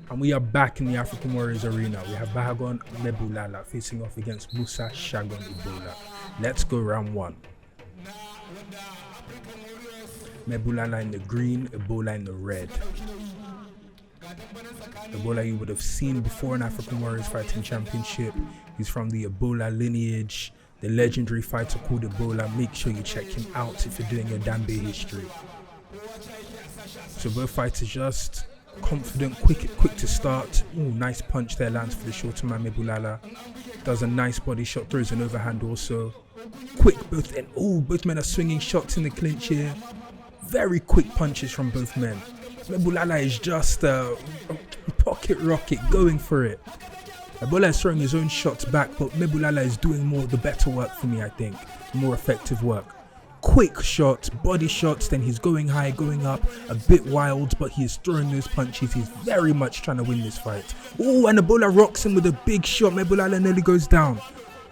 And we are back in the African Warriors arena. We have Shagon Mebulala facing off against Musa Shagon Ebola. Let's go round one. Mebulala in the green, Ebola in the red. Ebola you would have seen before in African Warriors Fighting Championship. He's from the Ebola lineage, the legendary fighter called Ebola. Make sure you check him out if you're doing your Dambe history. So both fighters just confident, quick to start. Ooh, nice punch there, lands for the shorter man. Mebulala does a nice body shot, throws an overhand also. Quick both, and both men are swinging shots in the clinch here. Very quick punches from both men. Mebulala is just a pocket rocket going for it. Ebola is throwing his own shots back, but Mebulala is doing more the better work for me, I think. More effective work. Quick shots, body shots, then he's going high, going up, a bit wild, but he is throwing those punches. He's very much trying to win this fight. Oh, and Ebola rocks him with a big shot. Mebulala nearly goes down.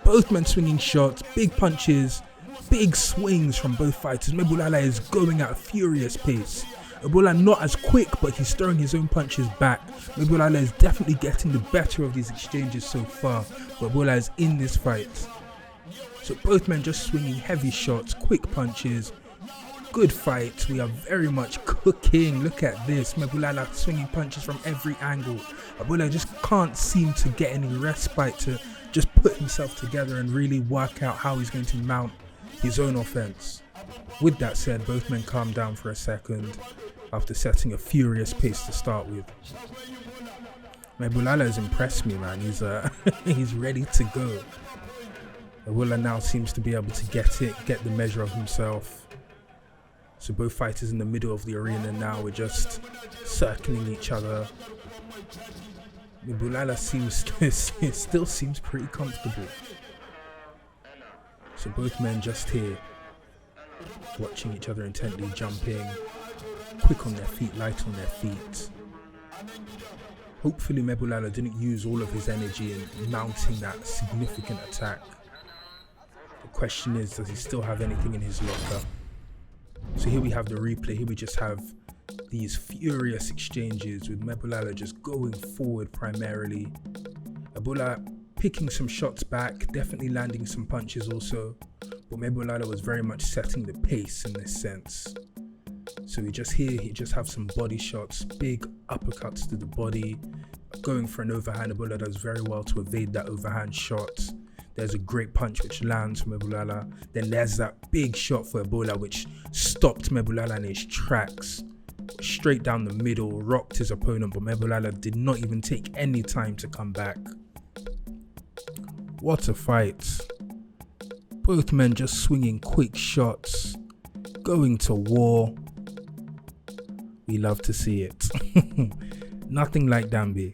Both men swinging shots, big punches, big swings from both fighters. Mebulala is going at a furious pace. Ebola not as quick, but he's throwing his own punches back. Mebulala is definitely getting the better of these exchanges so far, but Ebola is in this fight. So both men just swinging heavy shots, quick punches. Good fight. We are very much cooking. Look at this. Mebulala swinging punches from every angle. Ebola just can't seem to get any respite to just put himself together and really work out how he's going to mount his own offense. With that said, both men calm down for a second after setting a furious pace to start with. Mebulala has impressed me, man. He's ready to go. Ebola now seems to be able to get the measure of himself. So both fighters in the middle of the arena now are just circling each other. Mebulala still seems pretty comfortable. So both men just here, watching each other intently, jumping, quick on their feet, light on their feet. Hopefully Mebulala didn't use all of his energy in mounting that significant attack. The question is, does he still have anything in his locker? So here we have the replay. Here we just have these furious exchanges with Mebulala just going forward primarily. Ebola picking some shots back, definitely landing some punches also. But Mebulala was very much setting the pace in this sense. So he just have some body shots, big uppercuts to the body, going for an overhand. Ebola does very well to evade that overhand shot. There's a great punch which lands for Mebulala. Then there's that big shot for Ebola which stopped Mebulala in his tracks. Straight down the middle, rocked his opponent, but Mebulala did not even take any time to come back. What a fight. Both men just swinging quick shots, going to war. We love to see it. Nothing like Dambe.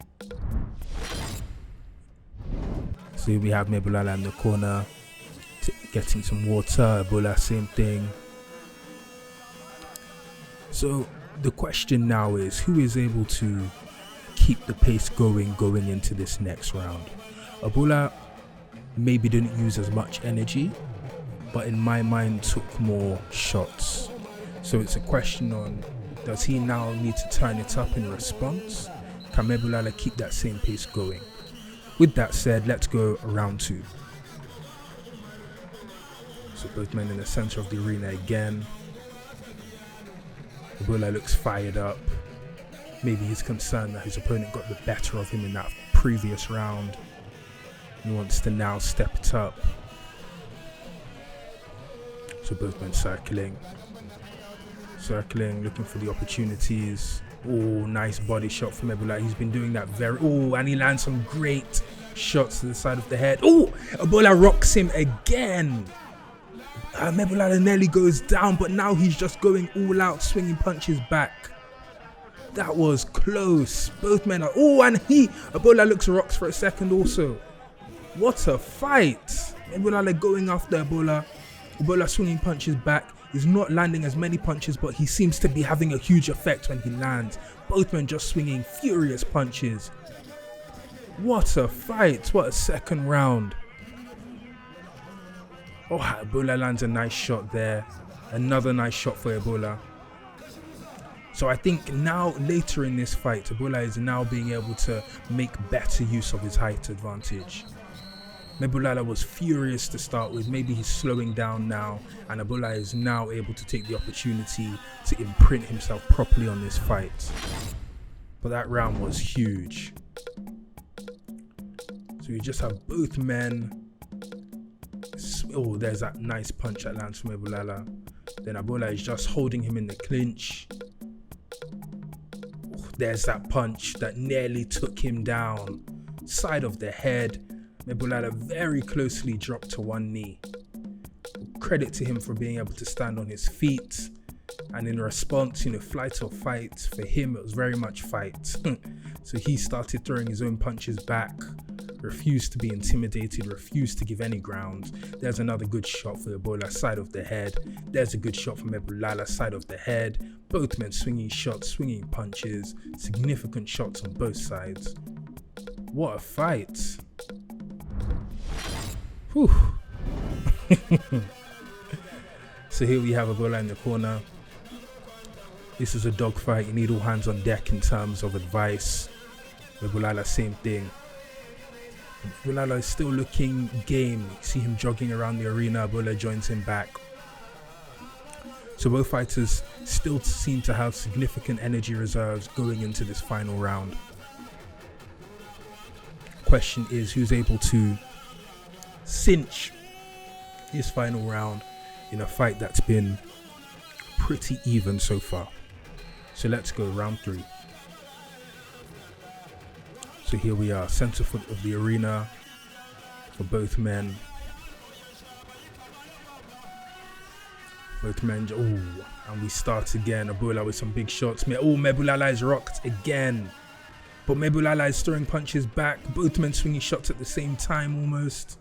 So we have Mebulala in the corner, getting some water. Ebola, same thing. So the question now is, who is able to keep the pace going into this next round? Ebola maybe didn't use as much energy, but in my mind took more shots. So it's a question on, does he now need to turn it up in response? Can Mebulala keep that same pace going? With that said, let's go round two. So both men in the center of the arena again. Ebola looks fired up. Maybe he's concerned that his opponent got the better of him in that previous round. He wants to now step it up. So both men circling, looking for the opportunities. Oh, nice body shot from Ebola. He's been doing that and he lands some great shots to the side of the head. Oh, Ebola rocks him again. Mebulala nearly goes down, but now he's just going all out, swinging punches back. That was close. Both men are, Ebola rocks for a second also. What a fight. Mebulala going after Ebola. Ebola swinging punches back. He's not landing as many punches, but he seems to be having a huge effect when he lands. Both men just swinging furious punches. What a fight. What a second round. Oh, Ebola lands a nice shot there. Another nice shot for Ebola. So I think now, later in this fight, Ebola is now being able to make better use of his height advantage. Mebulala was furious to start with. Maybe he's slowing down now, and Ebola is now able to take the opportunity to imprint himself properly on this fight. But that round was huge. So you just have both men. Oh, there's that nice punch that lands from Mebulala. Then Ebola is just holding him in the clinch. Oh, there's that punch that nearly took him down. Side of the head. Mebulala very closely dropped to one knee. Credit to him for being able to stand on his feet. And in response, flight or fight, for him it was very much fight. So he started throwing his own punches back, refused to be intimidated, refused to give any ground. There's another good shot for Ebola, side of the head. There's a good shot from Mebulala, side of the head. Both men swinging shots, swinging punches, significant shots on both sides. What a fight. Whew. So here we have Ebola in the corner. This is a dogfight. You need all hands on deck in terms of advice. Mebulala, same thing. Mebulala is still looking game. You see him jogging around the arena. Ebola joins him back. So both fighters still seem to have significant energy reserves going into this final round. Question is, who's able to cinch his final round in a fight that's been pretty even so far? So let's go round 3. So here we are, center foot of the arena for both men. Both men, oh, and we start again. Ebola with some big shots. Mebulala is rocked again. But Mebulala is throwing punches back. Both men swinging shots at the same time almost.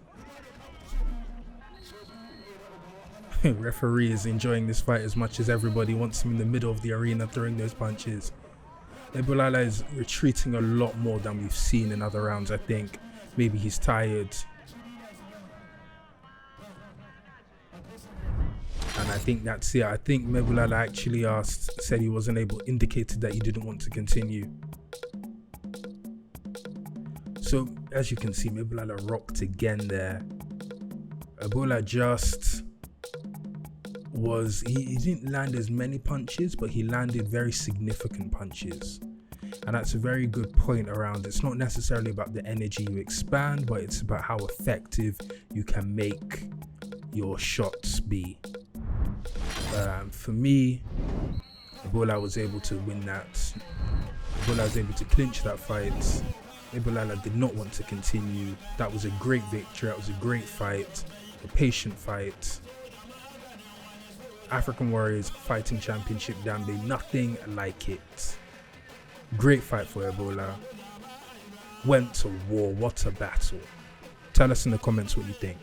Referee is enjoying this fight as much as everybody wants him in the middle of the arena throwing those punches. Mebulala is retreating a lot more than we've seen in other rounds, I think. Maybe he's tired. And I think that's it. I think Mebulala actually said he wasn't able, indicated that he didn't want to continue. So as you can see, Mebulala rocked again there. Ebola just he didn't land as many punches, but he landed very significant punches. And that's a very good point around. It's not necessarily about the energy you expand, but it's about how effective you can make your shots be. For me, Ebola was able to win that. Ebola was able to clinch that fight. Mebulala did not want to continue. That was a great victory. That was a great fight. A patient fight. African Warriors Fighting Championship Dambe, nothing like it. Great fight for Ebola. Went to war, what a battle. Tell us in the comments what you think.